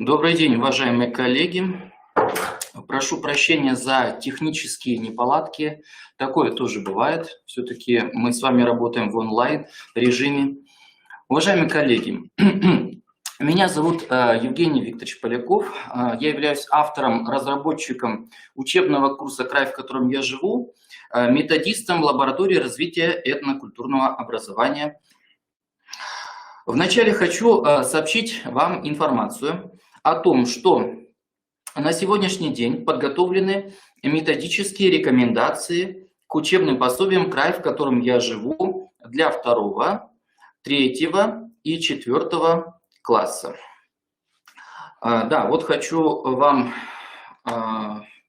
Добрый день, уважаемые коллеги. Прошу прощения за технические неполадки. Такое тоже бывает. Все-таки мы с вами работаем в онлайн-режиме. Уважаемые коллеги, меня зовут Евгений Викторович Поляков. Я являюсь автором, разработчиком учебного курса «Край, в котором я живу», методистом лаборатории развития этнокультурного образования. Вначале хочу сообщить вам информацию о том, что на сегодняшний день подготовлены методические рекомендации к учебным пособиям «Край, в котором я живу» для 2, 3 и 4 класса. Да, вот хочу вам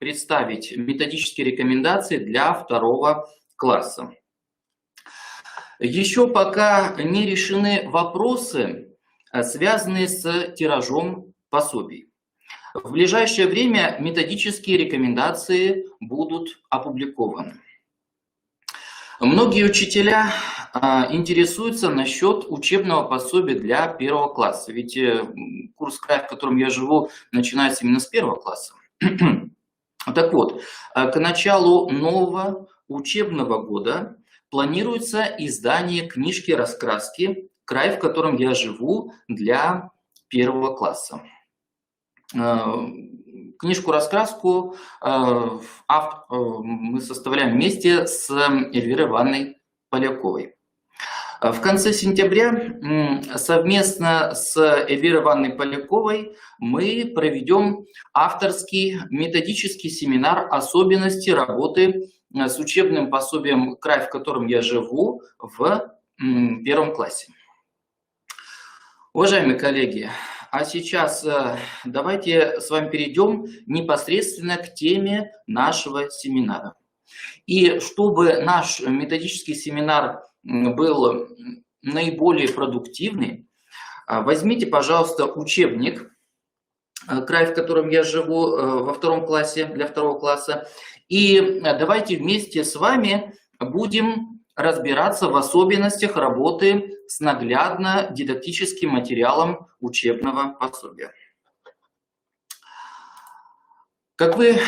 представить методические рекомендации для 2 класса. Еще пока не решены вопросы, связанные с тиражом пособий. В ближайшее время методические рекомендации будут опубликованы. Многие учителя интересуются насчет учебного пособия для 1 класса, ведь курс «Край, в котором я живу», начинается именно с 1 класса. Так вот, к началу нового учебного года планируется издание книжки-раскраски «Край, в котором я живу» для 1 класса. Книжку-раскраску мы составляем вместе с Эльвирой Ивановной Поляковой. В конце сентября совместно с Эльвирой Ивановной Поляковой мы проведем авторский методический семинар «Особенности работы с учебным пособием «Край, в котором я живу» в 1 классе». Уважаемые коллеги, а сейчас давайте с вами перейдем непосредственно к теме нашего семинара. И чтобы наш методический семинар был наиболее продуктивный, возьмите, пожалуйста, учебник «Край, в котором я живу» во 2 классе, для 2 класса, и давайте вместе с вами будем разбираться в особенностях работы с наглядно-дидактическим материалом учебного пособия. Как вы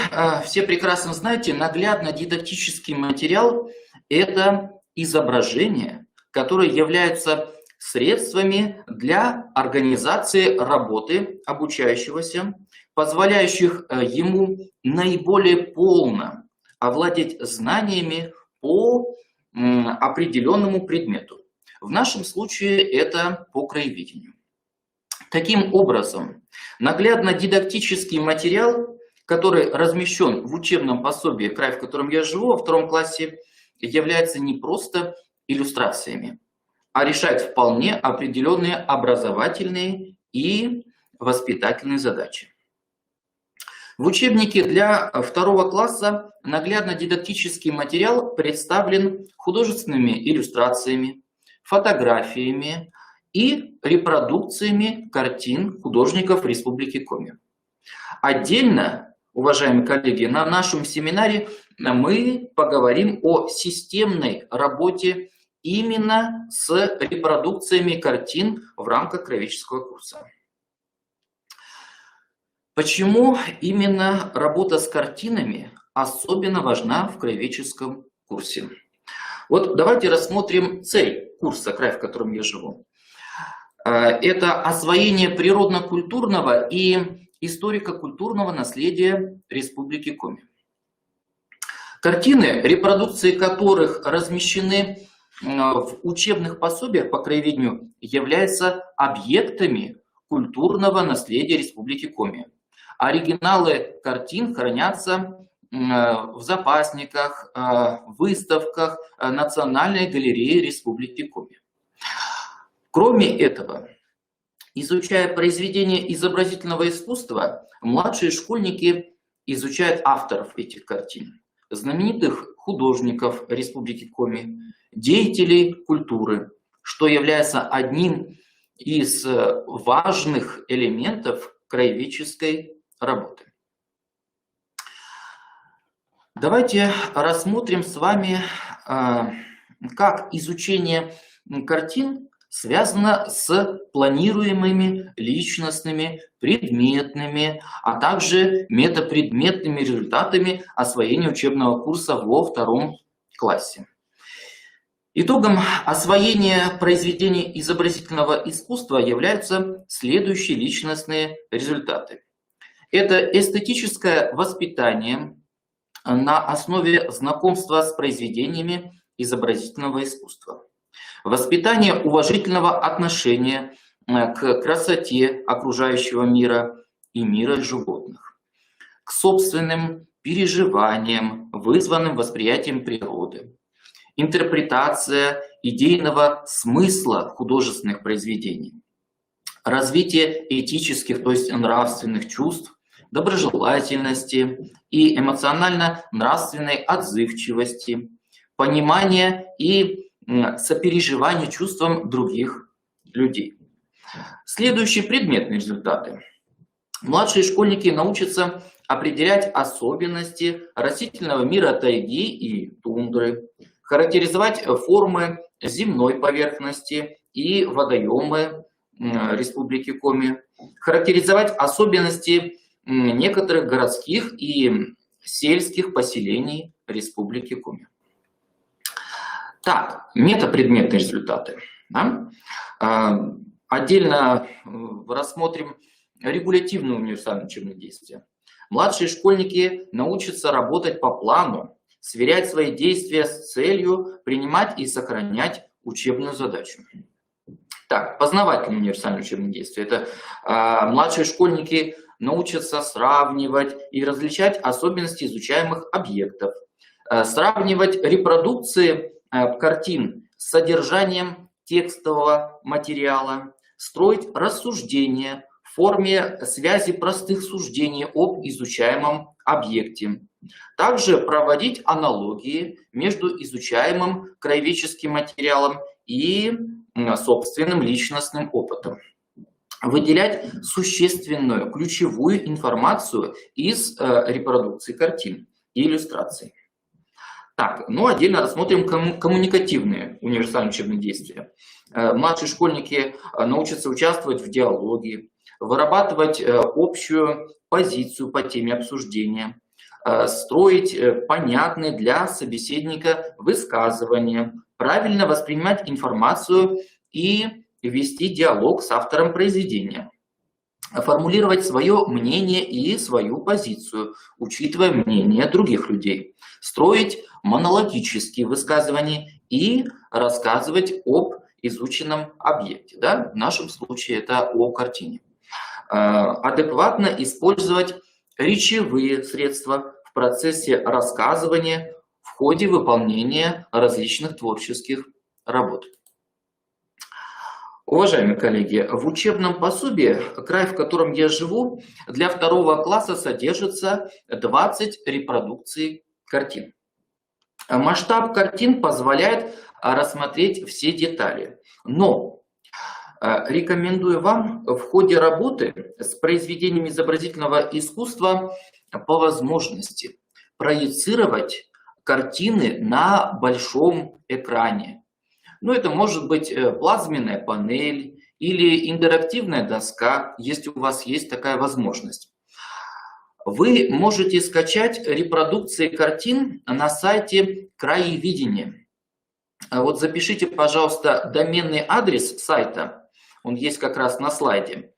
все прекрасно знаете, наглядно-дидактический материал – это изображения, которые являются средствами для организации работы обучающегося, позволяющих ему наиболее полно овладеть знаниями по определенному предмету. В нашем случае это по краеведению. Таким образом, наглядно-дидактический материал, который размещен в учебном пособии «Край, в котором я живу» во 2 классе, является не просто иллюстрациями, а решает вполне определенные образовательные и воспитательные задачи. В учебнике для 2 класса наглядно-дидактический материал представлен художественными иллюстрациями, фотографиями и репродукциями картин художников Республики Коми. Отдельно, уважаемые коллеги, на нашем семинаре мы поговорим о системной работе именно с репродукциями картин в рамках краеведческого курса. Почему именно работа с картинами особенно важна в краеведческом курсе? Вот давайте рассмотрим цель курса «Край, в котором я живу». Это освоение природно-культурного и историко-культурного наследия Республики Коми. Картины, репродукции которых размещены в учебных пособиях по краеведению, являются объектами культурного наследия Республики Коми. Оригиналы картин хранятся в запасниках, выставках Национальной галереи Республики Коми. Кроме этого, изучая произведения изобразительного искусства, младшие школьники изучают авторов этих картин, знаменитых художников Республики Коми, деятелей культуры, что является одним из важных элементов краеведческой работы. Давайте рассмотрим с вами, как изучение картин связано с планируемыми личностными, предметными, а также метапредметными результатами освоения учебного курса во втором классе. Итогом освоения произведений изобразительного искусства являются следующие личностные результаты. Это эстетическое воспитание на основе знакомства с произведениями изобразительного искусства. Воспитание уважительного отношения к красоте окружающего мира и мира животных, к собственным переживаниям, вызванным восприятием природы, интерпретация идейного смысла художественных произведений, развитие этических, то есть нравственных чувств, доброжелательности и эмоционально-нравственной отзывчивости, понимание и сопереживание чувствам других людей. Следующие предметные результаты. Младшие школьники научатся определять особенности растительного мира тайги и тундры, характеризовать формы земной поверхности и водоемы Республики Коми, характеризовать особенности некоторых городских и сельских поселений Республики Коми. Так, метапредметные результаты. Да? Отдельно рассмотрим регулятивные универсальные учебные действия. Младшие школьники научатся работать по плану, сверять свои действия с целью, принимать и сохранять учебную задачу. Так, познавательные универсальные учебные действия. Это младшие школьники научатся сравнивать и различать особенности изучаемых объектов, сравнивать репродукции картин с содержанием текстового материала, строить рассуждения в форме связи простых суждений об изучаемом объекте. Также проводить аналогии между изучаемым краеведческим материалом и собственным личностным опытом. Выделять существенную, ключевую информацию из репродукции картин и иллюстраций. Так, ну отдельно рассмотрим коммуникативные универсальные учебные действия. Младшие школьники научатся участвовать в диалоге, вырабатывать общую позицию по теме обсуждения, строить понятные для собеседника высказывания, правильно воспринимать информацию и вести диалог с автором произведения, формулировать свое мнение и свою позицию, учитывая мнение других людей, строить монологические высказывания и рассказывать об изученном объекте. Да? В нашем случае это о картине. Адекватно использовать речевые средства в процессе рассказывания в ходе выполнения различных творческих работ. Уважаемые коллеги, в учебном пособии «Край, в котором я живу» для 2 класса содержится 20 репродукций картин. Масштаб картин позволяет рассмотреть все детали, но рекомендую вам в ходе работы с произведениями изобразительного искусства по возможности проецировать картины на большом экране. Ну, это может быть плазменная панель или интерактивная доска, если у вас есть такая возможность. Вы можете скачать репродукции картин на сайте Краеведения. Вот запишите, пожалуйста, доменный адрес сайта, он есть как раз на слайде.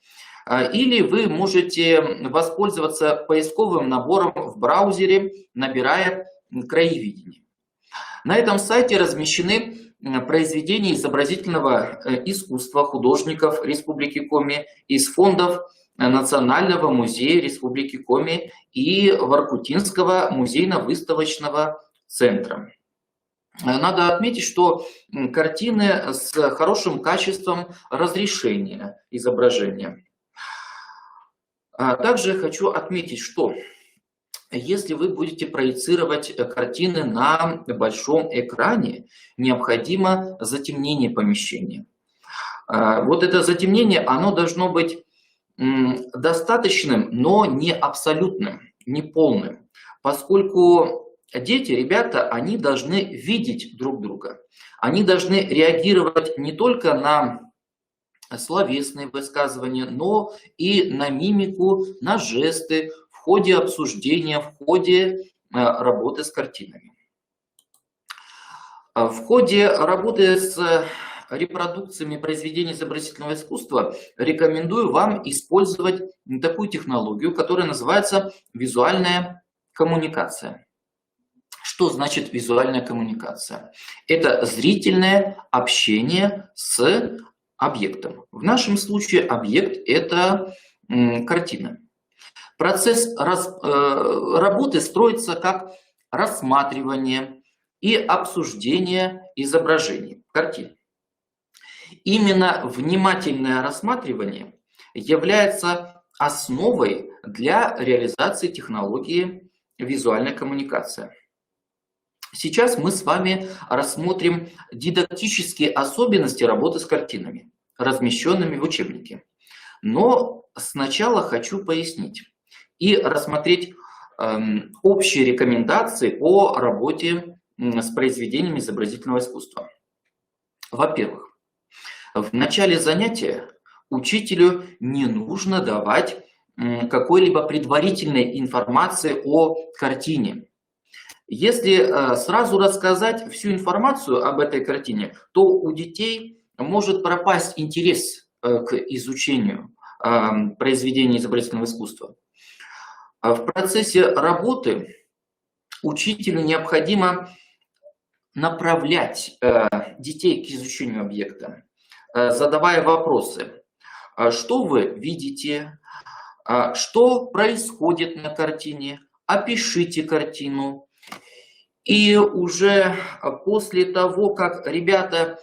Или вы можете воспользоваться поисковым набором в браузере, набирая «Краеведение». На этом сайте размещены произведения изобразительного искусства художников Республики Коми из фондов Национального музея Республики Коми и Воркутинского музейно-выставочного центра. Надо отметить, что картины с хорошим качеством разрешения изображения. Также хочу отметить, что если вы будете проецировать картины на большом экране, необходимо затемнение помещения. Вот это затемнение, оно должно быть достаточным, но не абсолютным, не полным, поскольку дети, ребята, они должны видеть друг друга. Они должны реагировать не только на словесные высказывания, но и на мимику, на жесты в ходе обсуждения, в ходе работы с картинами. В ходе работы с репродукциями произведений изобразительного искусства рекомендую вам использовать такую технологию, которая называется визуальная коммуникация. Что значит визуальная коммуникация? Это зрительное общение с объектом. В нашем случае объект – это картина. Процесс работы строится как рассматривание и обсуждение изображений, картин. Именно внимательное рассматривание является основой для реализации технологии визуальной коммуникации. Сейчас мы с вами рассмотрим дидактические особенности работы с картинами, размещенными в учебнике. Но сначала хочу пояснить и рассмотреть общие рекомендации по работе с произведениями изобразительного искусства. Во-первых, в начале занятия учителю не нужно давать какой-либо предварительной информации о картине. Если сразу рассказать всю информацию об этой картине, то у детей может пропасть интерес к изучению произведений изобразительного искусства. В процессе работы учителю необходимо направлять детей к изучению объекта, задавая вопросы. Что вы видите? Что происходит на картине? Опишите картину. И уже после того, как ребята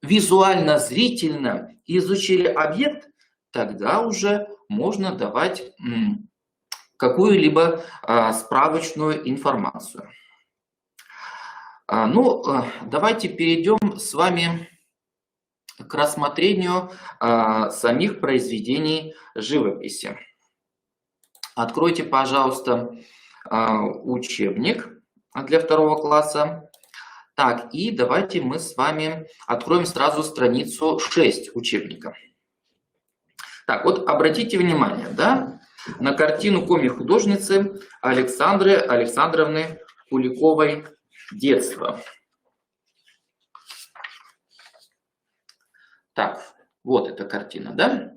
визуально, зрительно изучили объект, тогда уже можно давать какую-либо справочную информацию. Ну, давайте перейдем с вами к рассмотрению самих произведений живописи. Откройте, пожалуйста, учебник для 2 класса. Так, и давайте мы с вами откроем сразу страницу 6 учебника. Так, вот обратите внимание, да, на картину коми-художницы Александры Александровны Куликовой «Детство». Так, вот эта картина, да?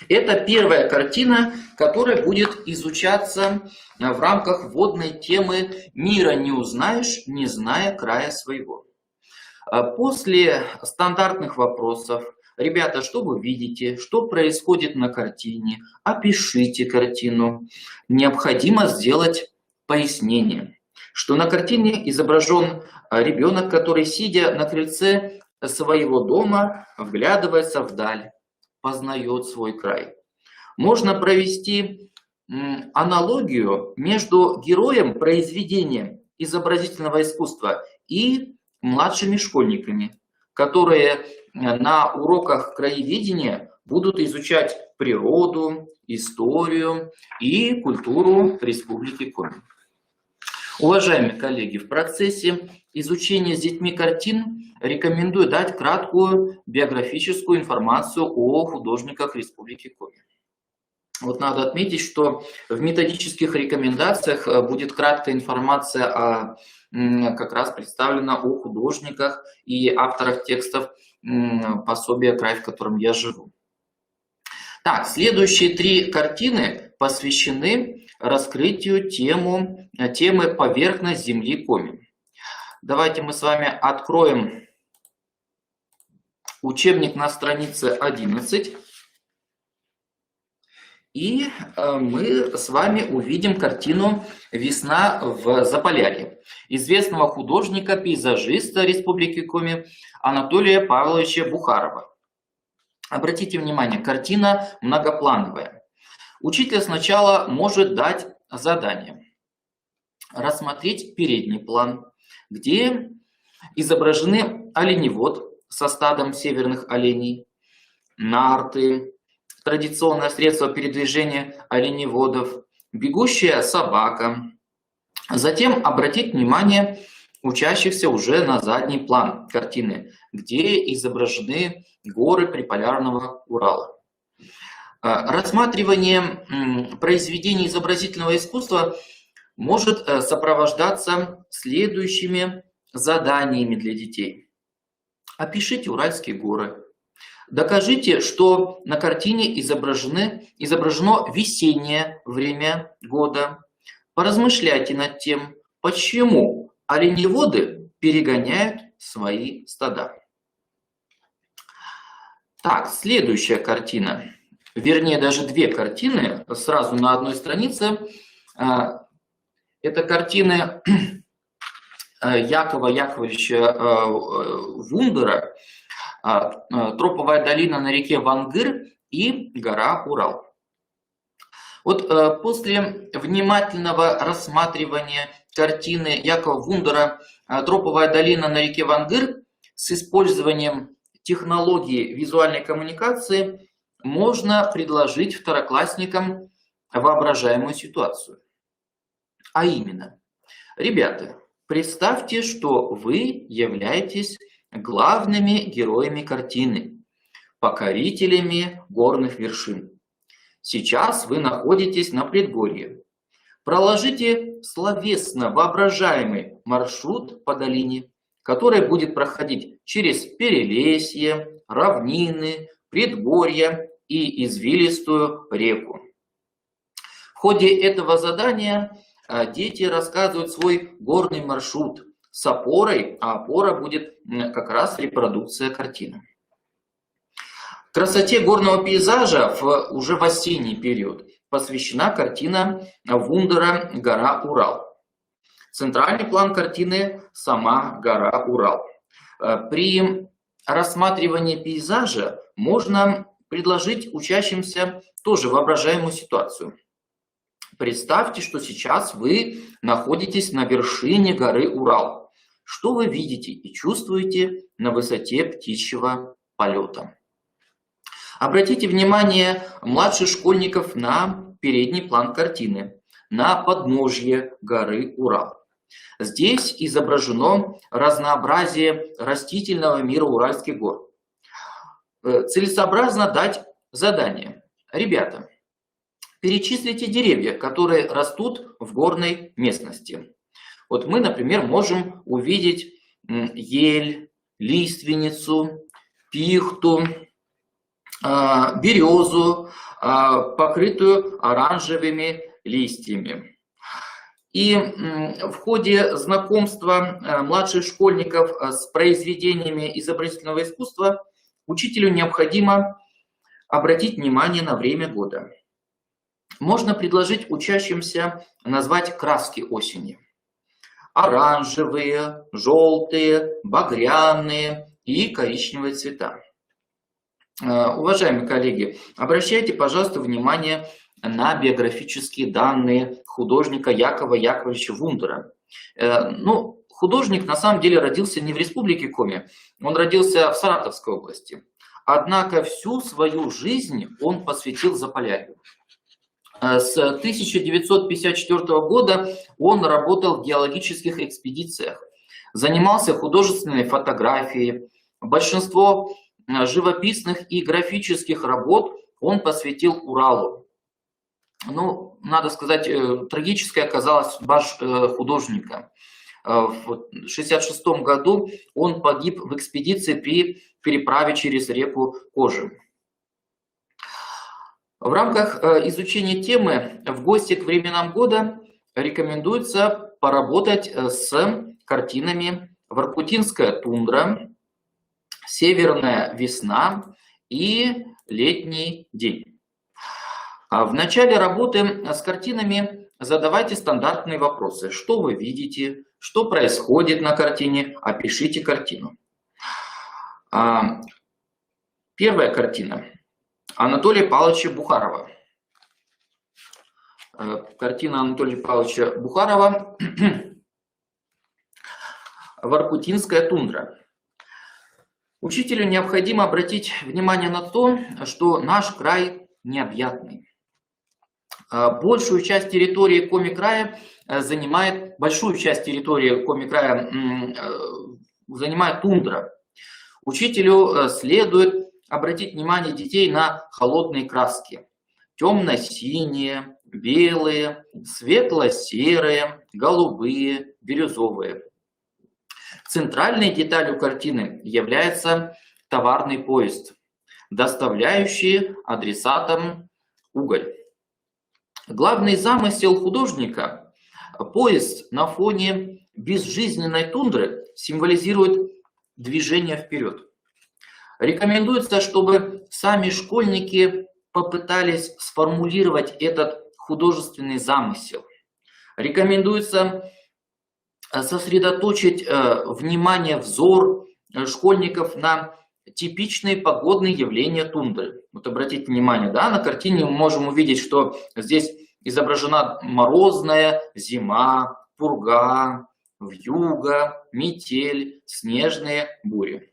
Это первая картина, которая будет изучаться в рамках вводной темы «Мира не узнаешь, не зная края своего». После стандартных вопросов: ребята, что вы видите, что происходит на картине, опишите картину, необходимо сделать пояснение, что на картине изображен ребенок, который, сидя на крыльце своего дома, вглядывается вдаль, познает свой край. Можно провести аналогию между героем произведения изобразительного искусства и младшими школьниками, которые на уроках краеведения будут изучать природу, историю и культуру Республики Коми. Уважаемые коллеги, в процессе изучения с детьми картин рекомендую дать краткую биографическую информацию о художниках Республики Коми. Вот надо отметить, что в методических рекомендациях будет краткая информация как раз представлена о художниках и авторах текстов пособия «Край, в котором я живу». Так, следующие 3 картины посвящены раскрытию темы «Поверхность земли Коми». Давайте мы с вами откроем учебник на странице 11. И мы с вами увидим картину «Весна в Заполярье» известного художника-пейзажиста Республики Коми Анатолия Павловича Бухарова. Обратите внимание, картина многоплановая. Учитель сначала может дать задание: рассмотреть передний план, где изображены оленевод со стадом северных оленей, нарты, традиционное средство передвижения оленеводов, бегущая собака, Затем обратить внимание учащихся уже на задний план картины, где изображены горы приполярного Урала. Рассматривание произведений изобразительного искусства может сопровождаться следующими заданиями для детей. Опишите Уральские горы. Докажите, что на картине изображено весеннее время года. Поразмышляйте над тем, почему оленеводы перегоняют свои стада. Так, следующая картина. Вернее, даже две картины сразу на одной странице. Это картины Якова Яковлевича Вундера, «Троповая долина на реке Вангыр» и «Гора Урал». Вот после внимательного рассматривания картины Якова Вундера «Троповая долина на реке Вангыр» с использованием технологии визуальной коммуникации можно предложить второклассникам воображаемую ситуацию. А именно, ребята, представьте, что вы являетесь главными героями картины, покорителями горных вершин. Сейчас вы находитесь на предгорье. Проложите словесно воображаемый маршрут по долине, который будет проходить через перелесье, равнины, предгорья и извилистую реку. В ходе этого задания дети рассказывают свой горный маршрут с опорой, а опора будет как раз репродукция картины. Красоте горного пейзажа уже в осенний период посвящена картина Вундера «Гора Урал». Центральный план картины – сама гора Урал. При рассматривании пейзажа можно предложить учащимся тоже воображаемую ситуацию. Представьте, что сейчас вы находитесь на вершине горы Урал. Что вы видите и чувствуете на высоте птичьего полета? Обратите внимание младших школьников на передний план картины, на подножье горы Урал. Здесь изображено разнообразие растительного мира Уральских гор. Целесообразно дать задание. Ребята, перечислите деревья, которые растут в горной местности. Вот мы, например, можем увидеть ель, лиственницу, пихту, березу, покрытую оранжевыми листьями. И в ходе знакомства младших школьников с произведениями изобразительного искусства учителю необходимо обратить внимание на время года. Можно предложить учащимся назвать краски осени. Оранжевые, желтые, багряные и коричневые цвета. Уважаемые коллеги, обращайте, пожалуйста, внимание на биографические данные художника Якова Яковлевича Вундера. Художник на самом деле родился не в Республике Коми, он родился в Саратовской области. Однако всю свою жизнь он посвятил Заполярью. С 1954 года он работал в геологических экспедициях, занимался художественной фотографией. Большинство живописных и графических работ он посвятил Уралу. Надо сказать, трагической оказалась судьба художника. В 1966 году он погиб в экспедиции при переправе через реку Кожи. В рамках изучения темы в гости к временам года рекомендуется поработать с картинами «Воркутинская тундра», «Северная весна» и «Летний день». В начале работы с картинами задавайте стандартные вопросы. Что вы видите? Что происходит на картине? Опишите картину. Первая картина. Анатолия Павловича Бухарова. Картина Анатолия Павловича Бухарова «Воркутинская тундра». Учителю необходимо обратить внимание на то, что наш край необъятный. Большую часть территории Коми-края занимает, большую часть территории Коми-края занимает тундра. Учителю следует обратить внимание детей на холодные краски. Темно-синие, белые, светло-серые, голубые, бирюзовые. Центральной деталью картины является товарный поезд, доставляющий адресатам уголь. Главный замысел художника – поезд на фоне безжизненной тундры символизирует движение вперед. Рекомендуется, чтобы сами школьники попытались сформулировать этот художественный замысел. Рекомендуется сосредоточить внимание, взор школьников на типичные погодные явления тундры. Вот обратите внимание, да, на картине мы можем увидеть, что здесь изображена морозная зима, пурга, вьюга, метель, снежные бури.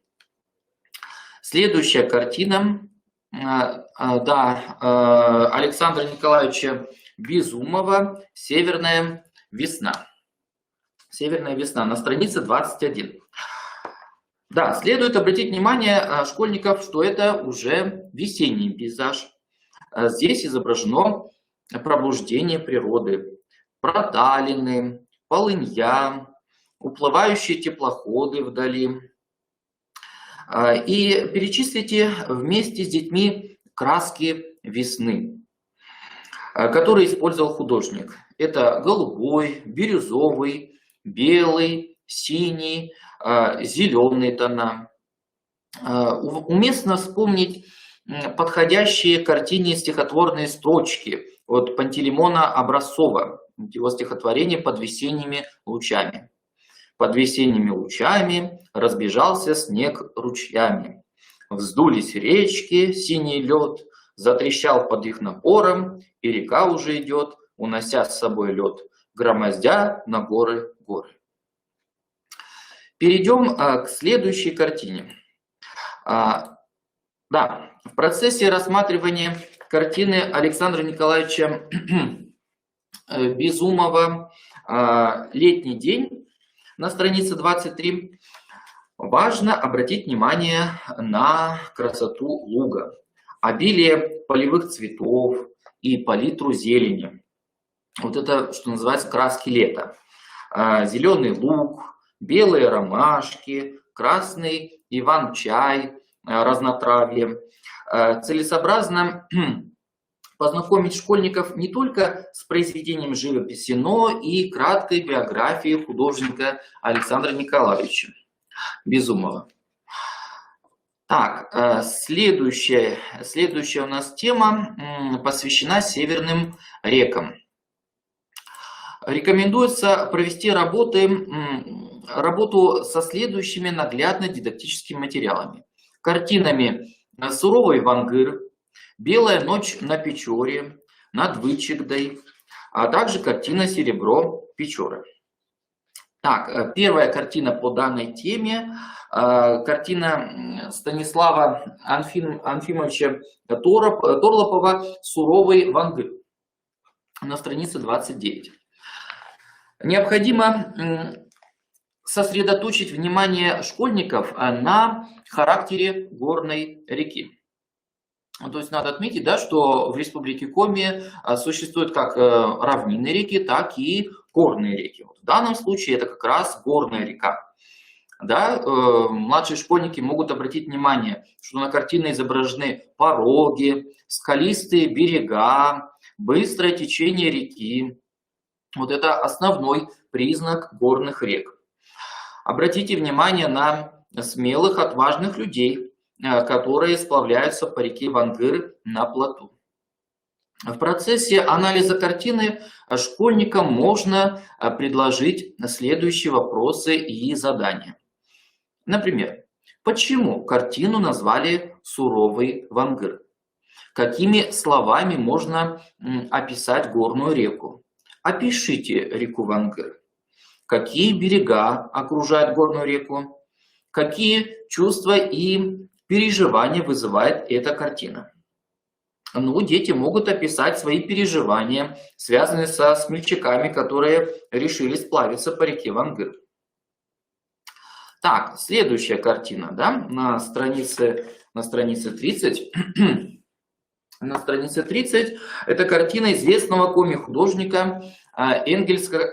Следующая картина, Александра Николаевича Безумова «Северная весна». «Северная весна» на странице 21. Да, следует обратить внимание школьников, что это уже весенний пейзаж. Здесь изображено пробуждение природы, проталины, полынья, уплывающие теплоходы вдали. И перечислите вместе с детьми краски весны, которые использовал художник. Это голубой, бирюзовый, белый, синий, зеленые тона. Уместно вспомнить подходящие картине стихотворные строчки от Пантелеймона Образцова, его стихотворение «Под весенними лучами». Под весенними лучами разбежался снег ручьями. Вздулись речки, синий лед, затрещал под их напором, и река уже идет, унося с собой лед, громоздя на горы горы. Перейдем к следующей картине. Да, в процессе рассматривания картины Александра Николаевича Безумова «Летний день» на странице 23 важно обратить внимание на красоту луга, обилие полевых цветов и палитру зелени. Вот это, что называется, краски лета. Зеленый луг, белые ромашки, красный иван-чай, разнотравье. Целесообразно познакомить школьников не только с произведением живописи, но и краткой биографией художника Александра Николаевича Безумова. Так, следующая у нас тема посвящена северным рекам. Рекомендуется провести работу со следующими наглядно-дидактическими материалами. Картинами «Суровый Вангыр», «Белая ночь на Печоре», «Над Вычегдой», а также картина «Серебро Печоры». Так, первая картина по данной теме, картина Станислава Анфимовича Торлопова «Суровый Вангыр» на странице 29. Необходимо сосредоточить внимание школьников на характере горной реки. То есть надо отметить, да, что в Республике Коми существуют как равнинные реки, так и горные реки. В данном случае это как раз горная река. Да, младшие школьники могут обратить внимание, что на картине изображены пороги, скалистые берега, быстрое течение реки. Вот это основной признак горных рек. Обратите внимание на смелых, отважных людей, которые сплавляются по реке Вангыр на плоту. В процессе анализа картины школьникам можно предложить следующие вопросы и задания. Например, почему картину назвали «Суровый Вангыр»? Какими словами можно описать горную реку? Опишите реку Вангыр. Какие берега окружают горную реку? Какие чувства и переживания вызывает эта картина? Ну, дети могут описать свои переживания, связанные со смельчаками, которые решили сплавиться по реке Вангыр. Так, следующая картина, да, на странице 30. На странице 30 это картина известного коми-художника Энгельса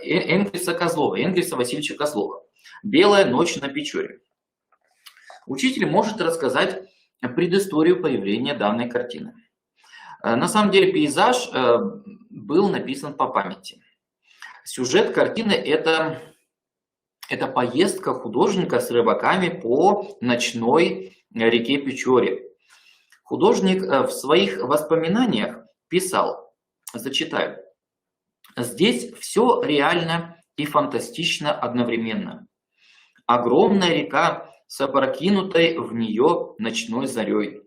Васильевича Козлова «Белая ночь на Печоре». Учитель может рассказать предысторию появления данной картины. На самом деле пейзаж был написан по памяти. Сюжет картины это поездка художника с рыбаками по ночной реке Печоре. Художник в своих воспоминаниях писал, зачитаю: «Здесь все реально и фантастично одновременно. Огромная река с опрокинутой в нее ночной зарей.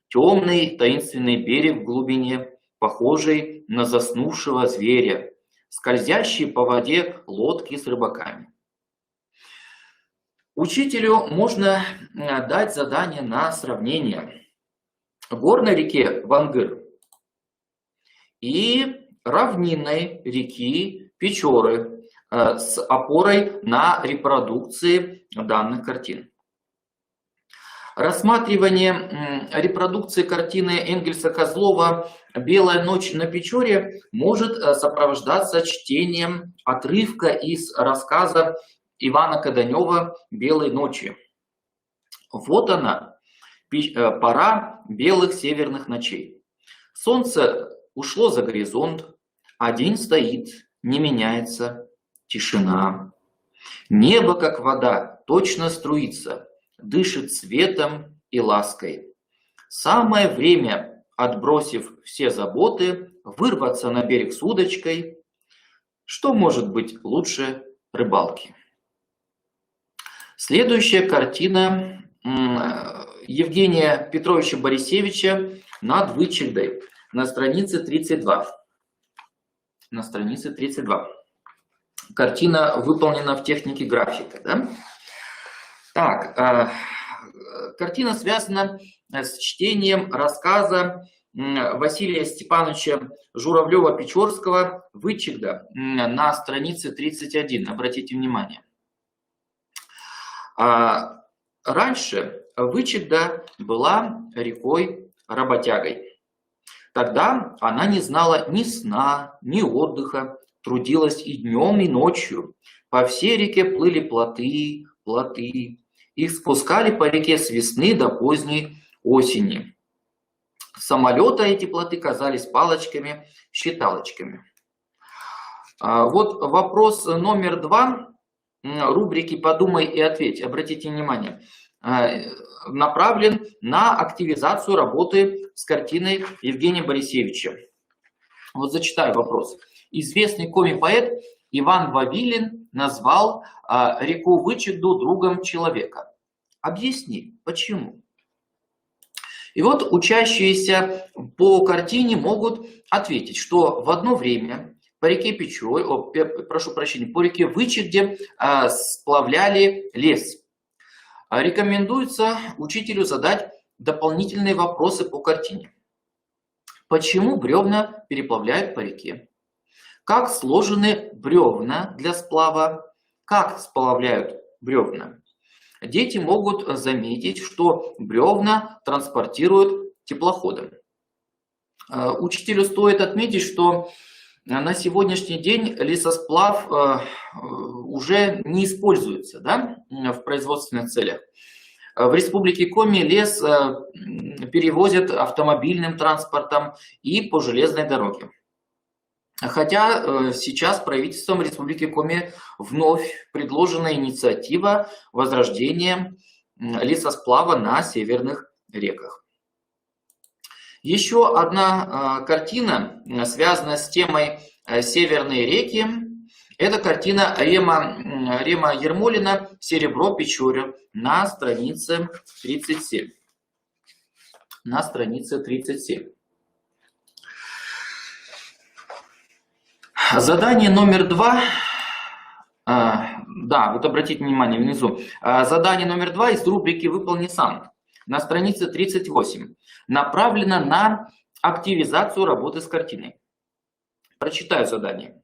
Темный таинственный берег в глубине, похожий на заснувшего зверя, скользящие по воде лодки с рыбаками». Учителю можно дать задание на сравнение горной реке Вангыр и равнинной реки Печоры с опорой на репродукции данных картин. Рассматривание репродукции картины Энгельса Козлова «Белая ночь на Печоре» может сопровождаться чтением отрывка из рассказа Ивана Каданева «Белой ночи». Вот она, пора белых северных ночей. Солнце ушло за горизонт, а день стоит, не меняется. Тишина. Небо, как вода, точно струится, дышит светом и лаской. Самое время, отбросив все заботы, вырваться на берег с удочкой. Что может быть лучше рыбалки? Следующая картина Евгения Петровича Борисевича «Над Вычегдой» на странице 32. На странице 32. Картина выполнена в технике графика. Да? Так, картина связана с чтением рассказа Василия Степановича Журавлева-Печорского «Вычегда» на странице 31. Обратите внимание. Раньше Вычегда была рекой-работягой. Тогда она не знала ни сна, ни отдыха, трудилась и днем, и ночью. По всей реке плыли плоты. Их спускали по реке с весны до поздней осени. Самолета эти плоты казались палочками, считалочками. Вот вопрос номер 2 рубрики «Подумай и ответь». Обратите внимание, направлен на активизацию работы с картиной Евгения Борисевича. Вот зачитаю вопрос. Известный коми-поэт Иван Вавилин назвал реку Вычегду другом человека. Объясни, почему? И вот учащиеся по картине могут ответить, что в одно время по реке по реке Вычегде сплавляли лес. Рекомендуется учителю задать дополнительные вопросы по картине. Почему бревна переплавляют по реке? Как сложены бревна для сплава? Как сплавляют бревна? Дети могут заметить, что бревна транспортируют теплоходом. Учителю стоит отметить, что на сегодняшний день лесосплав уже не используется, да, в производственных целях. В Республике Коми лес перевозят автомобильным транспортом и по железной дороге. Хотя сейчас правительством Республики Коми вновь предложена инициатива возрождения лесосплава на северных реках. Еще одна картина, связанная с темой «Северные реки», это картина Рема Ермолина «Серебро Печоры» на странице 37. На странице 37. Задание номер 2. Да, вот обратите внимание внизу. Задание номер 2 из рубрики «Выполни сам» на странице 38 направлено на активизацию работы с картиной. Прочитаю задание.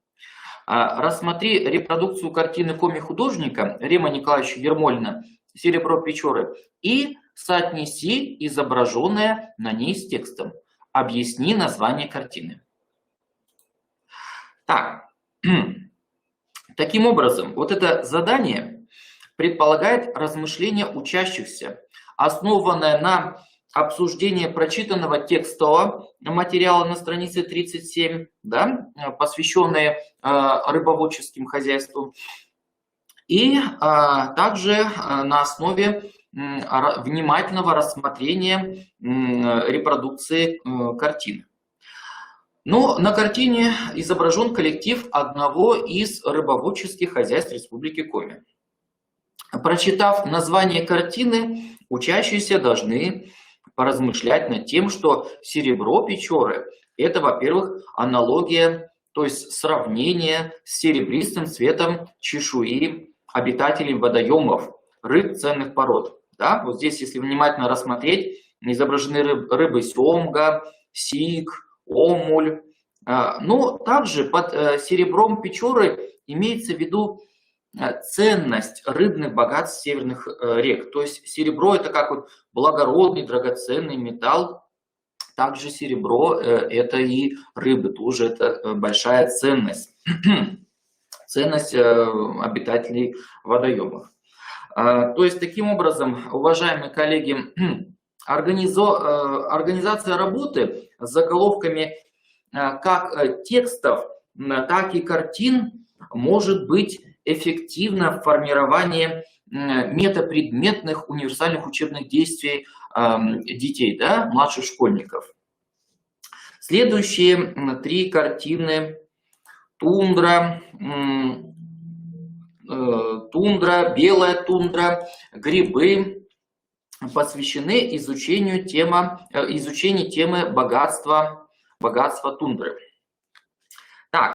Рассмотри репродукцию картины коми-художника Рима Николаевича Ермолина «Серебро Печоры» и соотнеси изображенное на ней с текстом. Объясни название картины. Так, таким образом, вот это задание предполагает размышление учащихся, основанное на обсуждении прочитанного текстового материала на странице 37, да, посвященное рыбоводческим хозяйству, и также на основе внимательного рассмотрения репродукции картины. Но на картине изображен коллектив одного из рыбоводческих хозяйств Республики Коми. Прочитав название картины, учащиеся должны поразмышлять над тем, что серебро Печоры – это, во-первых, аналогия, то есть сравнение с серебристым цветом чешуи обитателей водоемов, рыб ценных пород. Да? Вот здесь, если внимательно рассмотреть, изображены рыбы семга, сик, омуль. Но также под серебром Печоры имеется в виду ценность рыбных богатств северных рек. То есть серебро – это как вот благородный, драгоценный металл. Также серебро – это и рыбы, тоже это большая ценность. Ценность обитателей водоемов. То есть таким образом, уважаемые коллеги, организация работы с заголовками как текстов, так и картин может быть эффективно в формировании метапредметных универсальных учебных действий детей, да, младших школьников. Следующие три картины тундра, белая тундра, грибы посвящены изучению темы богатства тундры. Так,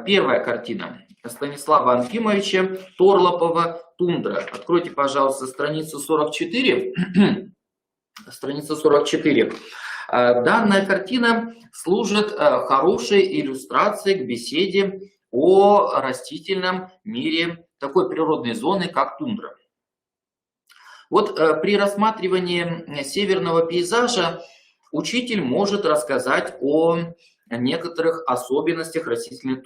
первая картина Станислава Анфимовича Торлопова «Тундра». Откройте, пожалуйста, страницу 44. Страница 44. Данная картина служит хорошей иллюстрацией к беседе о растительном мире такой природной зоны, как тундра. Вот при рассматривании северного пейзажа учитель может рассказать о некоторых особенностях растительности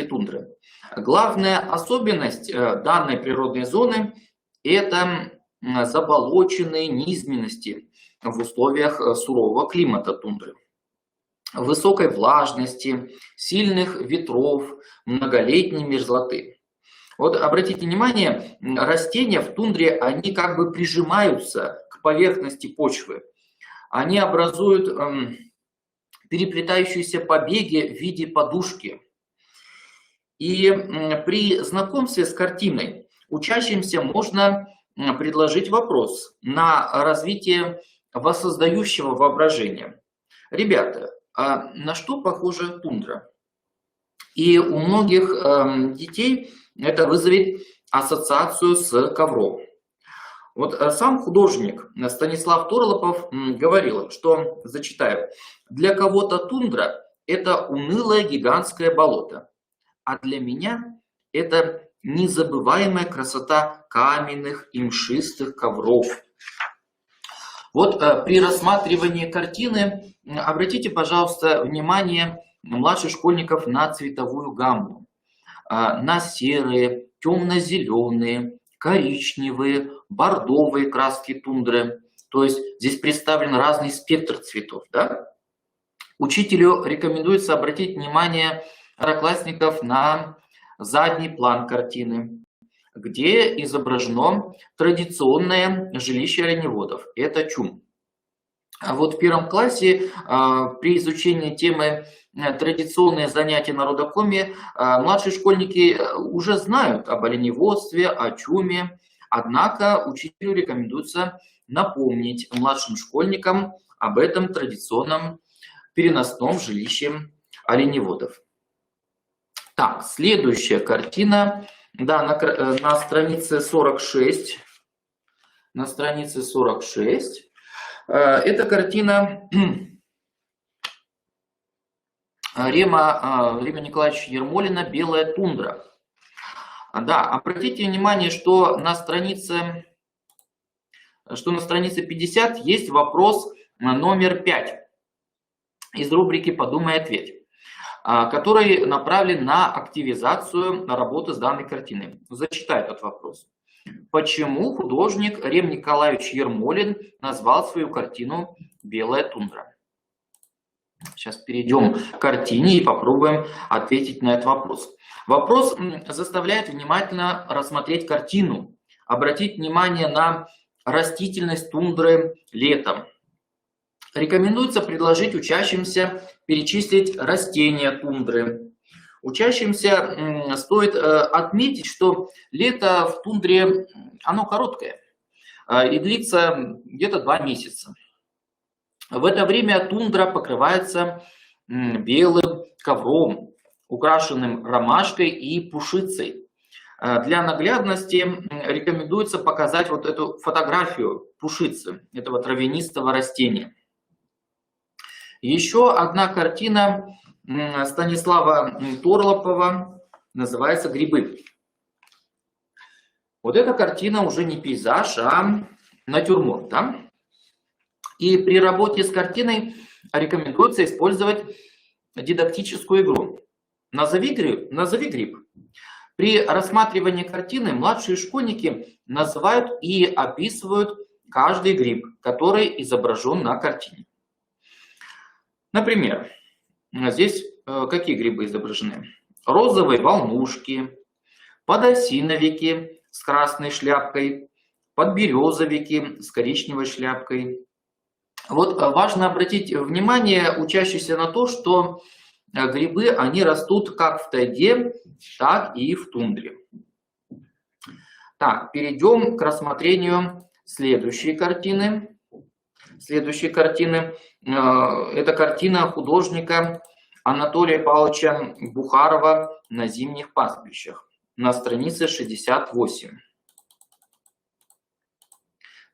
тундры. Главная особенность данной природной зоны – это заболоченные низменности в условиях сурового климата тундры, высокой влажности, сильных ветров, многолетней мерзлоты. Вот обратите внимание, растения в тундре, они как бы прижимаются к поверхности почвы. Они образуют переплетающиеся побеги в виде подушки. И при знакомстве с картиной учащимся можно предложить вопрос на развитие воссоздающего воображения. Ребята, а на что похожа тундра? И у многих детей это вызовет ассоциацию с ковром. Вот сам художник Станислав Торлопов говорил, что, зачитаю, «Для кого-то тундра – это унылое гигантское болото, а для меня это незабываемая красота каменных и мшистых ковров». Вот при рассматривании картины обратите, пожалуйста, внимание младших школьников на цветовую гамму, на серые, темно-зеленые, коричневые, бордовые краски тундры. То есть здесь представлен разный спектр цветов. Да? Учителю рекомендуется обратить внимание одноклассников на задний план картины, где изображено традиционное жилище оленеводов. Это чум. А вот в первом классе при изучении темы традиционные занятия народа Коми младшие школьники уже знают об оленеводстве, о чуме. Однако учителю рекомендуется напомнить младшим школьникам об этом традиционном переносном жилище оленеводов. Так, следующая картина. Да, на странице 46. На странице 46 Это картина Рема Николаевича Ермолина «Белая тундра». Да, обратите внимание, что на странице 50 есть вопрос номер 5 из рубрики «Подумай, ответь», который направлен на активизацию работы с данной картиной. Зачитаю этот вопрос. Почему художник Рем Николаевич Ермолин назвал свою картину «Белая тундра»? Сейчас перейдем к картине и попробуем ответить на этот вопрос. Вопрос заставляет внимательно рассмотреть картину, обратить внимание на растительность тундры летом. Рекомендуется предложить учащимся перечислить растения тундры. Учащимся стоит отметить, что лето в тундре, оно короткое и длится где-то 2 месяца. В это время тундра покрывается белым ковром, украшенным ромашкой и пушицей. Для наглядности рекомендуется показать вот эту фотографию пушицы, этого травянистого растения. Еще одна картина Станислава Торлопова называется «Грибы». Вот эта картина уже не пейзаж, а натюрморт. Да? И при работе с картиной рекомендуется использовать дидактическую игру. Назови гриб. При рассматривании картины младшие школьники называют и описывают каждый гриб, который изображен на картине. Например, здесь какие грибы изображены? Розовые волнушки, подосиновики с красной шляпкой, подберезовики с коричневой шляпкой. Вот важно обратить внимание учащихся на то, что грибы, они растут как в тайге, так и в тундре. Так, перейдем к рассмотрению следующей картины. Это картина художника Анатолия Павловича Бухарова «На зимних пастбищах» на странице 68.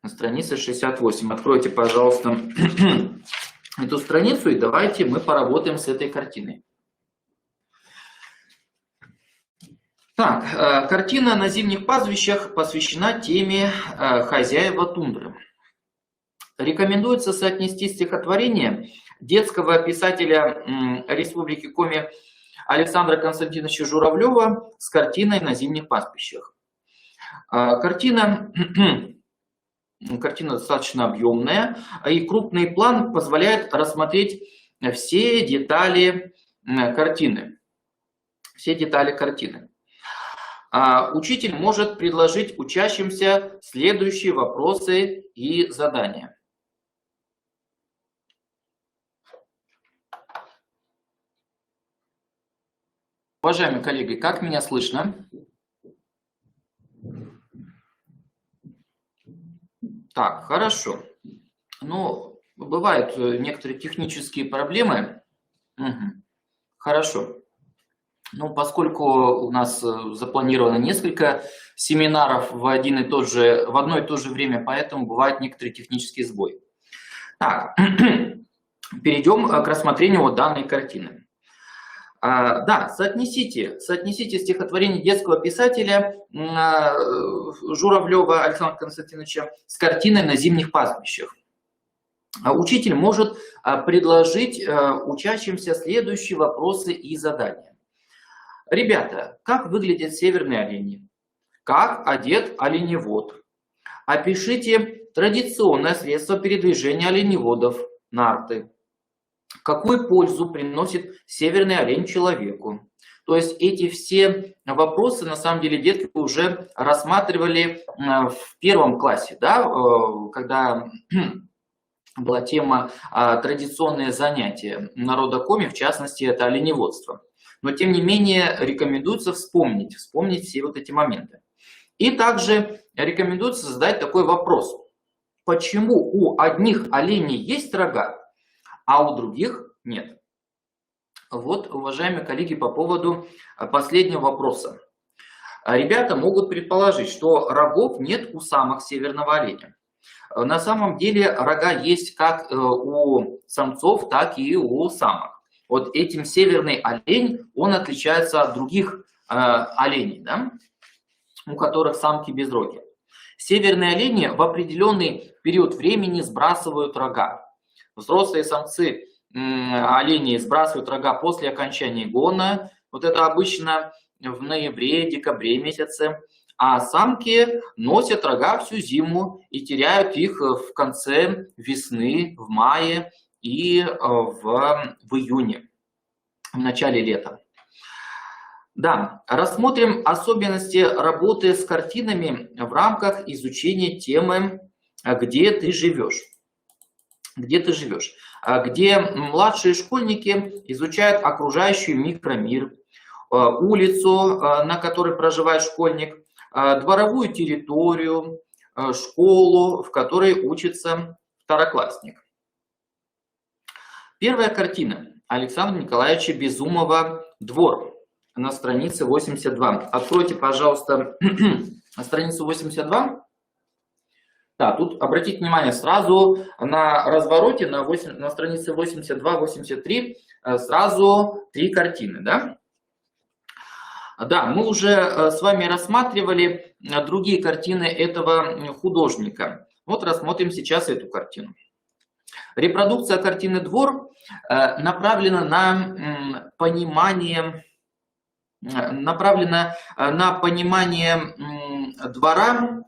На странице 68. Откройте, пожалуйста, эту страницу и давайте мы поработаем с этой картиной. Так, картина «На зимних пастбищах» посвящена теме «Хозяева тундры». Рекомендуется соотнести стихотворение детского писателя Республики Коми Александра Константиновича Журавлева с картиной «На зимних пастбищах». Картина достаточно объемная, и крупный план позволяет рассмотреть все детали картины. Учитель может предложить учащимся следующие вопросы и задания. Уважаемые коллеги, как меня слышно? Так, хорошо. Ну, бывают некоторые технические проблемы. Хорошо. Ну, поскольку у нас запланировано несколько семинаров в одно и то же время, поэтому бывают некоторые технические сбои. Так, перейдем к рассмотрению данной картины. Да, соотнесите стихотворение детского писателя Журавлева Александра Константиновича с картиной «На зимних пастбищах». Учитель может предложить учащимся следующие вопросы и задания. Ребята, как выглядят северные олени? Как одет оленевод? Опишите традиционное средство передвижения оленеводов – нарты. Какую пользу приносит северный олень человеку? То есть эти все вопросы, на самом деле, детки уже рассматривали в 1 классе, да, когда была тема традиционные занятия народа Коми, в частности, это оленеводство. Но, тем не менее, рекомендуется вспомнить все вот эти моменты. И также рекомендуется задать такой вопрос. Почему у одних оленей есть рога, а у других нет? Вот, уважаемые коллеги, по поводу последнего вопроса. Ребята могут предположить, что рогов нет у самок северного оленя. На самом деле рога есть как у самцов, так и у самок. Вот этим северный олень, он отличается от других оленей, да, у которых самки безрогие. Северные олени в определенный период времени сбрасывают рога. Взрослые самцы оленей сбрасывают рога после окончания гона. Вот это обычно в ноябре-декабре месяце. А самки носят рога всю зиму и теряют их в конце весны, в мае и в июне, в начале лета. Да, рассмотрим особенности работы с картинами в рамках изучения темы «Где ты живешь?». Где ты живешь? Где младшие школьники изучают окружающий микромир, улицу, на которой проживает школьник, дворовую территорию, школу, в которой учится второклассник. Первая картина Александра Николаевича Безумова «Двор» на странице 82. Откройте, пожалуйста, страницу 82. Да, тут обратите внимание, сразу на развороте на странице 82-83 сразу 3 картины, да? Да, мы уже с вами рассматривали другие картины этого художника. Вот рассмотрим сейчас эту картину. Репродукция картины «Двор» направлена на понимание двора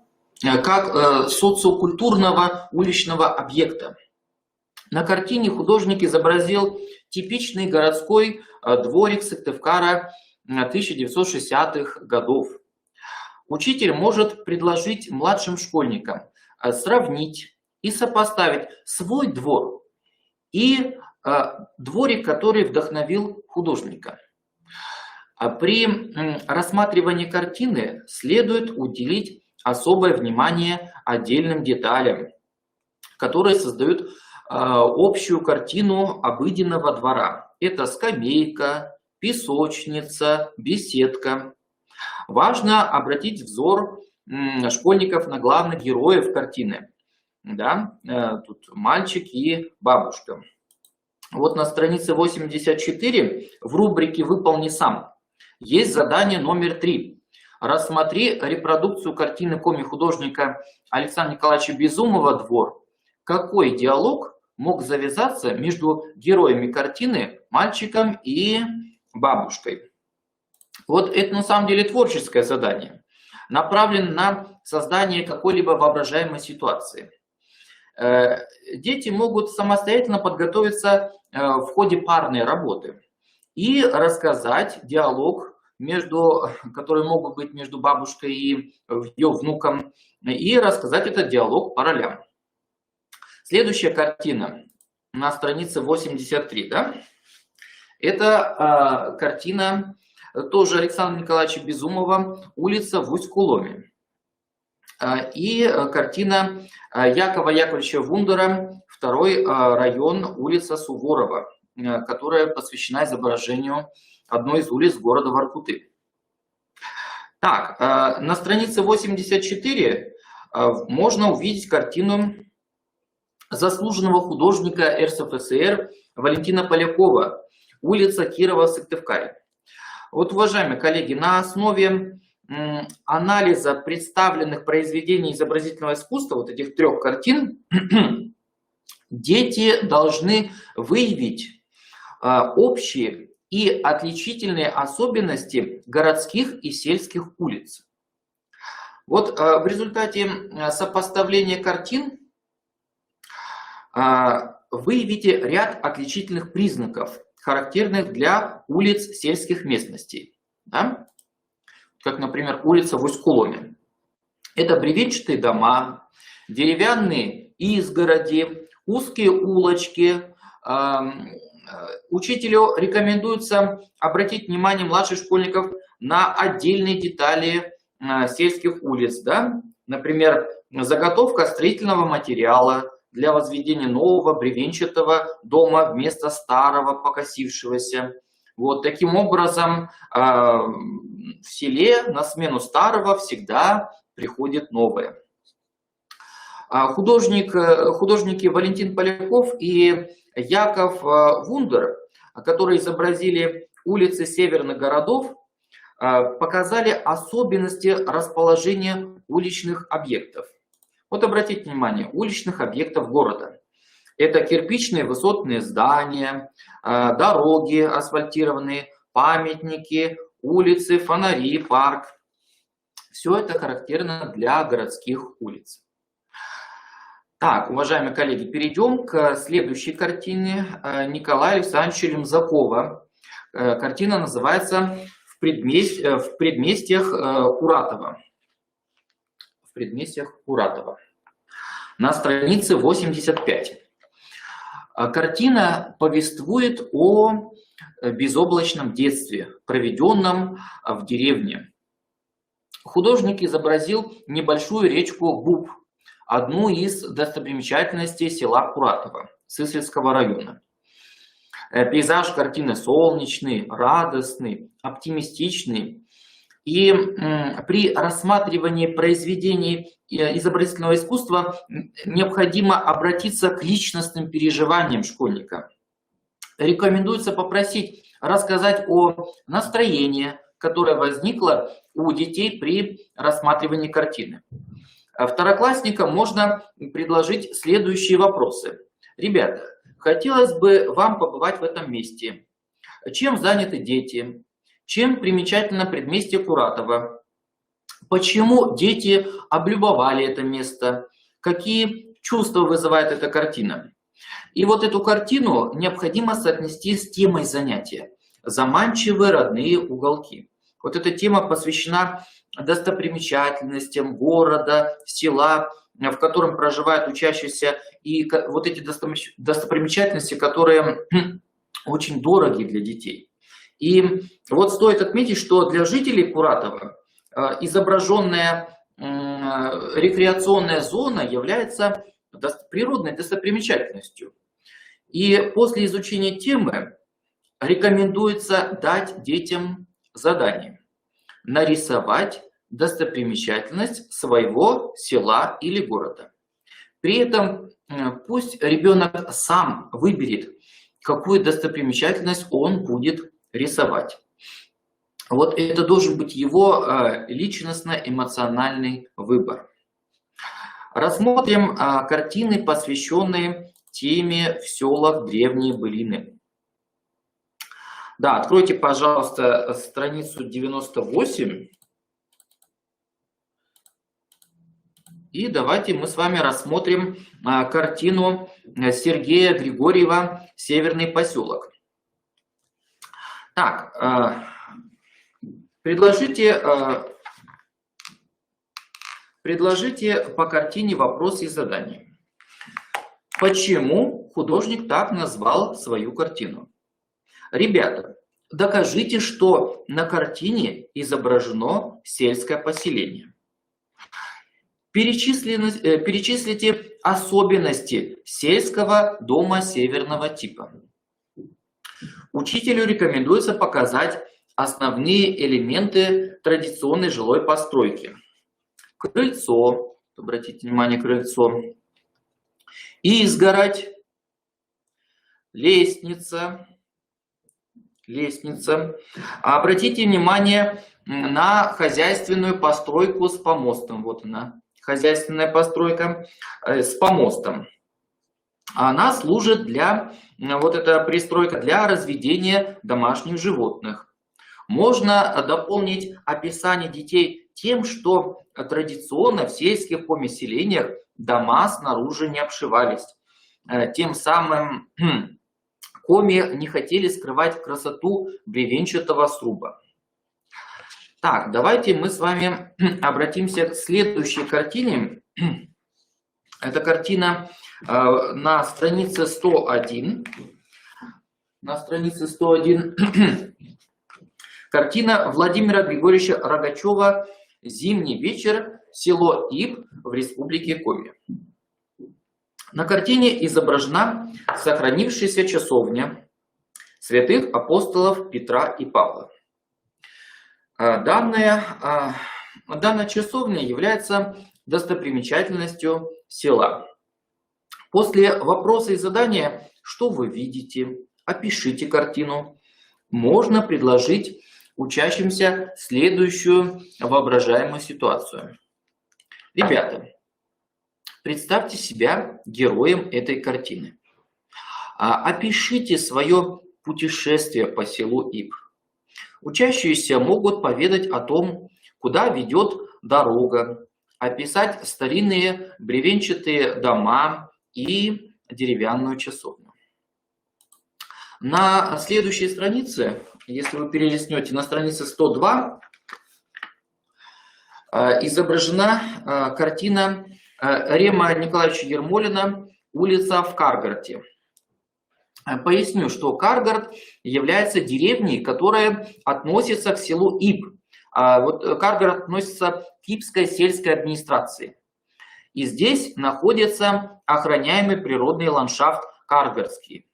как социокультурного уличного объекта. На картине художник изобразил типичный городской дворик Сыктывкара 1960-х годов. Учитель может предложить младшим школьникам сравнить и сопоставить свой двор и дворик, который вдохновил художника. При рассматривании картины следует уделить особое внимание отдельным деталям, которые создают общую картину обыденного двора. Это скамейка, песочница, беседка. Важно обратить взор школьников на главных героев картины. Да? Тут мальчик и бабушка. Вот на странице 84 в рубрике «Выполни сам» есть задание номер 3. Рассмотри репродукцию картины коми-художника Александра Николаевича Безумова «Двор». Какой диалог мог завязаться между героями картины, мальчиком и бабушкой? Вот это на самом деле творческое задание, направлено на создание какой-либо воображаемой ситуации. Дети могут самостоятельно подготовиться в ходе парной работы и рассказать диалог, которые могут быть между бабушкой и ее внуком, и рассказать этот диалог по ролям. Следующая картина на странице 83. Да? Это картина тоже Александра Николаевича Безумова «Улица в Усть-Куломе». И картина Якова Яковлевича Вундера «Второй район, улица Суворова», которая посвящена изображению одной из улиц города Воркуты. Так, на странице 84 можно увидеть картину заслуженного художника РСФСР Валентина Полякова «Улица Кирова в Сыктывкаре». Вот, уважаемые коллеги, на основе анализа представленных произведений изобразительного искусства, вот этих 3 картин, дети должны выявить общие и отличительные особенности городских и сельских улиц. Вот в результате сопоставления картин выявите ряд отличительных признаков, характерных для улиц сельских местностей. Да? Как, например, улица в Усть-Куломе. Это бревенчатые дома, деревянные изгороди, узкие улочки. Учителю рекомендуется обратить внимание младших школьников на отдельные детали сельских улиц. Да? Например, заготовка строительного материала для возведения нового бревенчатого дома вместо старого покосившегося. Вот таким образом в селе на смену старого всегда приходит новое. Художники Валентин Поляков и Яков Вундер, которые изобразили улицы северных городов, показали особенности расположения уличных объектов. Вот обратите внимание, уличных объектов города. Это кирпичные высотные здания, дороги асфальтированные, памятники, улицы, фонари, парк. Все это характерно для городских улиц. Так, уважаемые коллеги, перейдем к следующей картине Николая Александровича Ремзакова. Картина называется «В предместьях Куратова». В предместьях Куратова. На странице 85. Картина повествует о безоблачном детстве, проведенном в деревне. Художник изобразил небольшую речку Буб, одну из достопримечательностей села Куратова, Сысольского района. Пейзаж картины солнечный, радостный, оптимистичный. И при рассматривании произведений изобразительного искусства необходимо обратиться к личностным переживаниям школьника. Рекомендуется попросить рассказать о настроении, которое возникло у детей при рассматривании картины. Второклассникам можно предложить следующие вопросы. Ребята, хотелось бы вам побывать в этом месте. Чем заняты дети? Чем примечательно предместье Куратова? Почему дети облюбовали это место? Какие чувства вызывает эта картина? И вот эту картину необходимо соотнести с темой занятия. Заманчивые родные уголки. Вот эта тема посвящена достопримечательностям города, села, в котором проживают учащиеся, и вот эти достопримечательности, которые очень дороги для детей. И вот стоит отметить, что для жителей Куратова изображенная рекреационная зона является природной достопримечательностью. И после изучения темы рекомендуется дать детям задание нарисовать достопримечательность своего села или города. При этом пусть ребенок сам выберет, какую достопримечательность он будет рисовать. Вот это должен быть его личностно-эмоциональный выбор. Рассмотрим картины, посвященные теме «В селах древние былины». Да, откройте, пожалуйста, страницу 98. И давайте мы с вами рассмотрим картину Сергея Григорьева «Северный поселок». Так, предложите по картине вопрос и задание. Почему художник так назвал свою картину? Ребята, докажите, что на картине изображено сельское поселение. Перечислите особенности сельского дома северного типа. Учителю рекомендуется показать основные элементы традиционной жилой постройки. Крыльцо, обратите внимание, крыльцо, изгородь, лестница. Обратите внимание на хозяйственную постройку с помостом. Вот она, хозяйственная постройка с помостом. Она служит для, вот эта пристройка, для разведения домашних животных. Можно дополнить описание детей тем, что традиционно в сельских поселениях дома снаружи не обшивались. Тем самым коми не хотели скрывать красоту бревенчатого сруба. Так, давайте мы с вами обратимся к следующей картине. Это картина на странице 101. На странице 101. Картина Владимира Григорьевича Рогачева «Зимний вечер. Село Иб в Республике Коми». На картине изображена сохранившаяся часовня святых апостолов Петра и Павла. Данная часовня является достопримечательностью села. После вопроса и задания «Что вы видите?», «Опишите картину», можно предложить учащимся следующую воображаемую ситуацию. Ребята, представьте себя героем этой картины. Опишите свое путешествие по селу Иб. Учащиеся могут поведать о том, куда ведет дорога, описать старинные бревенчатые дома и деревянную часовню. На следующей странице, если вы перелистнете, на странице 102, изображена картина Рема Николаевича Ермолина «Улица в Каргарте». Поясню, что Каргарт является деревней, которая относится к селу Иб. Вот Каргарт относится к Ибской сельской администрации. И здесь находится охраняемый природный ландшафт Каргартский.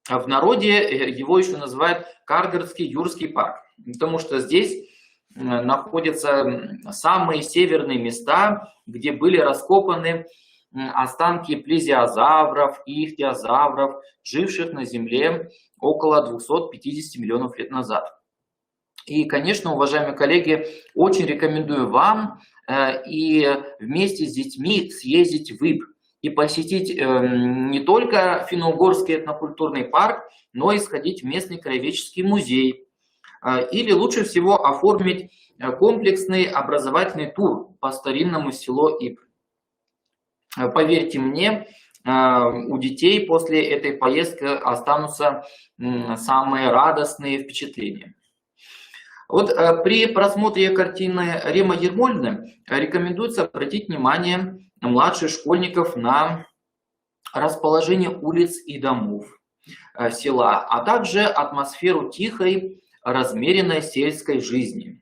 В народе его еще называют Каргартский Юрский парк, потому что здесь находятся самые северные места, где были раскопаны останки плезиозавров и ихтиозавров, живших на Земле около 250 миллионов лет назад. И, конечно, уважаемые коллеги, очень рекомендую вам и вместе с детьми съездить в Иб и посетить не только Финно-Угорский этнокультурный парк, но и сходить в местный краеведческий музей. Или лучше всего оформить комплексный образовательный тур по старинному селу Иб. Поверьте мне, у детей после этой поездки останутся самые радостные впечатления. Вот при просмотре картины Рема Ермолина рекомендуется обратить внимание младших школьников на расположение улиц и домов села, а также атмосферу тихой, размеренной сельской жизни.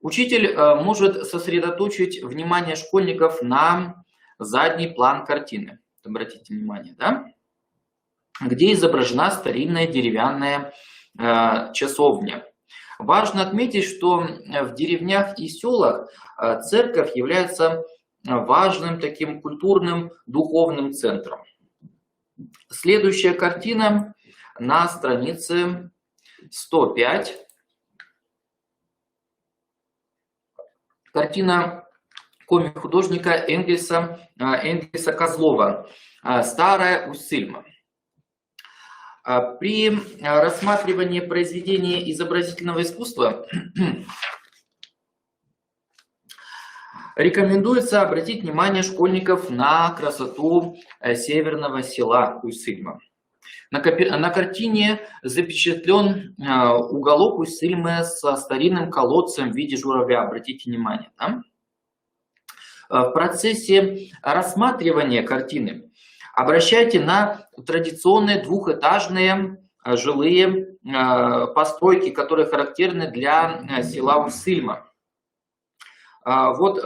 Учитель может сосредоточить внимание школьников на задний план картины. Обратите внимание, да? Где изображена старинная деревянная часовня. Важно отметить, что в деревнях и селах церковь является важным таким культурным, духовным центром. Следующая картина на странице 105. Картина комик-художника Энгельса Козлова «Старая Уссыльма». При рассматривании произведения изобразительного искусства рекомендуется обратить внимание школьников на красоту северного села Уссыльма. На картине запечатлен уголок Уссыльмы со старинным колодцем в виде журавля. Обратите внимание. Да? В процессе рассматривания картины обращайте на традиционные двухэтажные жилые постройки, которые характерны для села Уссыльма. Вот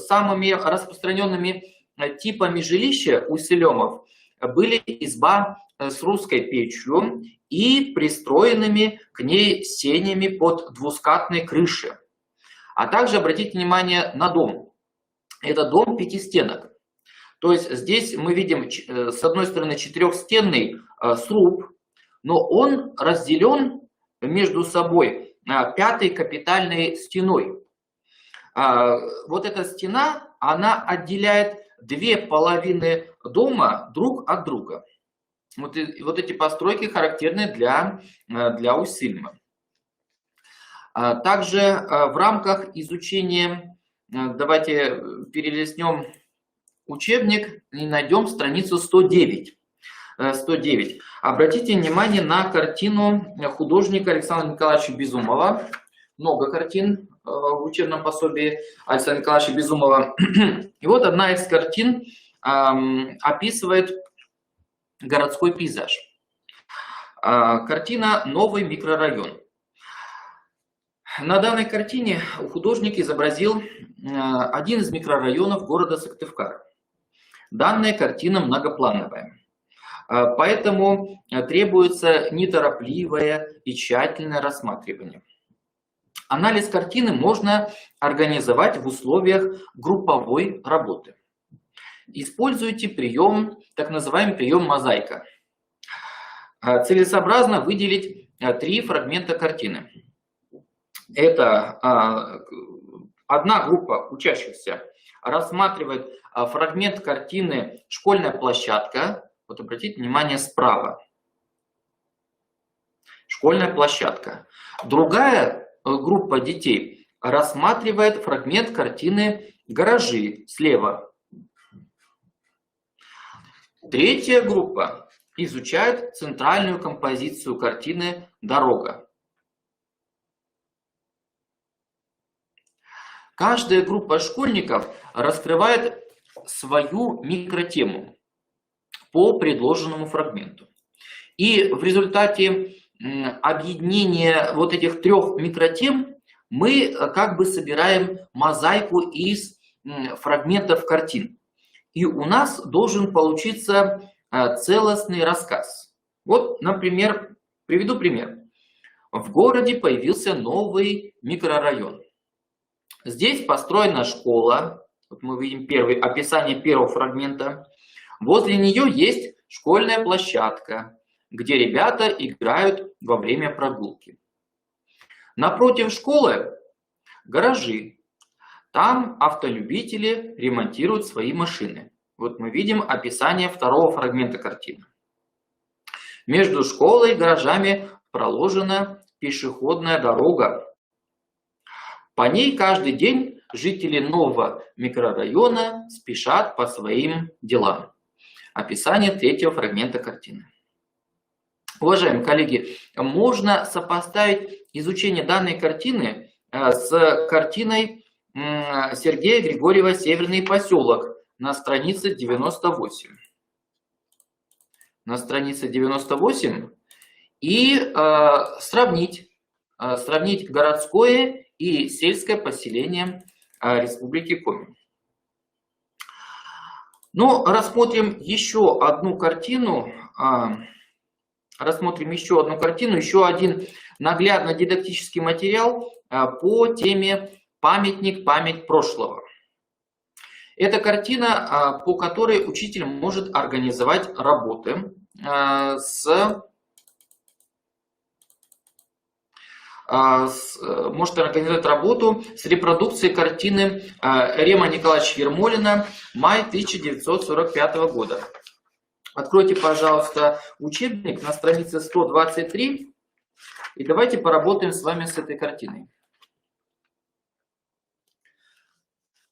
самыми распространенными типами жилища уссылемов были изба с русской печью и пристроенными к ней сенями под двускатной крышей. А также обратите внимание на дом. Это дом пятистенок. То есть здесь мы видим с одной стороны четырехстенный сруб, но он разделен между собой пятой капитальной стеной. Вот эта стена, она отделяет две половины дома друг от друга. Вот эти постройки характерны для Уссыльмы. Также в рамках изучения, давайте перелистнем учебник и найдем страницу 109. 109. Обратите внимание на картину художника Александра Николаевича Безумова. Много картин в учебном пособии Александра Николаевича Безумова. И вот одна из картин описывает городской пейзаж. Картина «Новый микрорайон». На данной картине художник изобразил один из микрорайонов города Сыктывкар. Данная картина многоплановая, поэтому требуется неторопливое и тщательное рассматривание. Анализ картины можно организовать в условиях групповой работы. используйте прием, так называемый прием мозаика. Целесообразно выделить 3 фрагмента картины. Это одна группа учащихся рассматривает фрагмент картины «Школьная площадка». Вот обратите внимание справа. Школьная площадка. Другая группа детей рассматривает фрагмент картины «Гаражи» слева. Третья группа изучает центральную композицию картины «Дорога». Каждая группа школьников раскрывает свою микротему по предложенному фрагменту. И в результате объединения вот этих 3 микротем мы как бы собираем мозаику из фрагментов картин. И у нас должен получиться целостный рассказ. Вот, например, приведу пример. В городе появился новый микрорайон. Здесь построена школа. Вот мы видим описание первого фрагмента. Возле нее есть школьная площадка, где ребята играют во время прогулки. Напротив школы гаражи. Там автолюбители ремонтируют свои машины. Вот мы видим описание второго фрагмента картины. Между школой и гаражами проложена пешеходная дорога. По ней каждый день жители нового микрорайона спешат по своим делам. Описание 3-го фрагмента картины. Уважаемые коллеги, можно сопоставить изучение данной картины с картиной Сергея Григорьева «Северный поселок» на странице 98. На странице 98 и сравнить городское и сельское поселение Республики Коми. Ну, рассмотрим еще одну картину, еще один наглядно-дидактический материал по теме «Памятник. Память прошлого». Это картина, по которой учитель может организовать работы с репродукцией картины Рема Николаевича Ермолина «Май 1945 года». Откройте, пожалуйста, учебник на странице 123 и давайте поработаем с вами с этой картиной.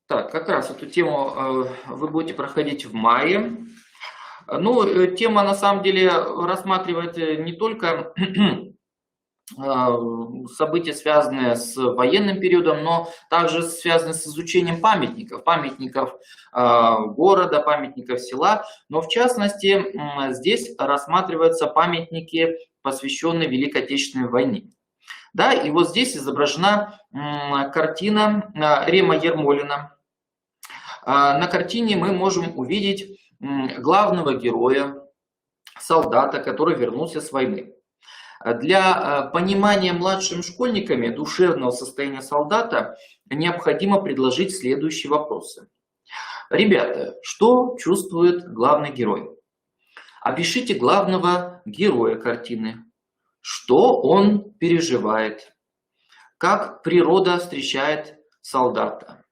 Так, как раз эту тему вы будете проходить в мае. Ну, тема на самом деле рассматривает не только события, связанные с военным периодом, но также связанные с изучением памятников города, памятников села. Но в частности, здесь рассматриваются памятники, посвященные Великой Отечественной войне. Да, и вот здесь изображена картина Рема Ермолина. На картине мы можем увидеть главного героя, солдата, который вернулся с войны. Для понимания младшими школьниками душевного состояния солдата необходимо предложить следующие вопросы. Ребята, что чувствует главный герой? Опишите главного героя картины. Что он переживает? Как природа встречает солдата?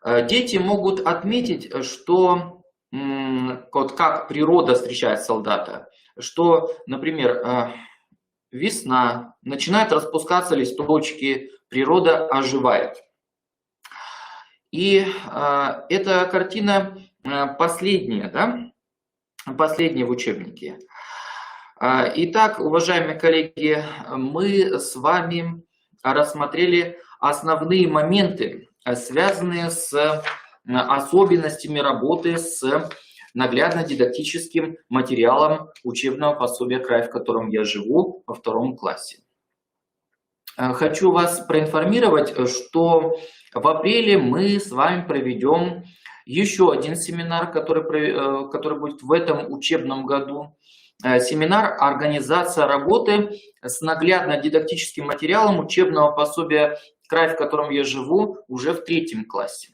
Дети могут отметить, что как природа встречает солдата, что, например, весна, начинают распускаться листочки, природа оживает. И эта картина последняя, да? Последняя в учебнике. Итак, уважаемые коллеги, мы с вами рассмотрели основные моменты, связанные с особенностями работы с наглядно-дидактическим материалом учебного пособия «Край, в котором я живу» во 2 классе. Хочу вас проинформировать, что в апреле мы с вами проведем еще один семинар, который будет в этом учебном году. Семинар «Организация работы с наглядно-дидактическим материалом учебного пособия «Край, в котором я живу» уже в 3 классе.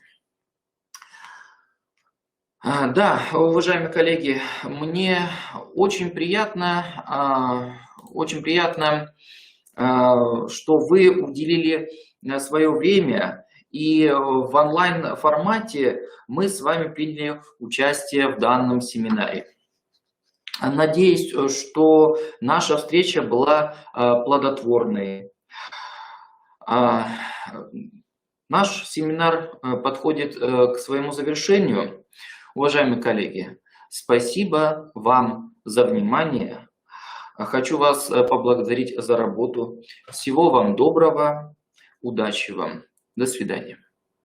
Да, уважаемые коллеги, мне очень приятно, что вы уделили свое время, и в онлайн-формате мы с вами приняли участие в данном семинаре. Надеюсь, что наша встреча была плодотворной. Наш семинар подходит к своему завершению. Уважаемые коллеги, спасибо вам за внимание. Хочу вас поблагодарить за работу. Всего вам доброго, удачи вам. До свидания.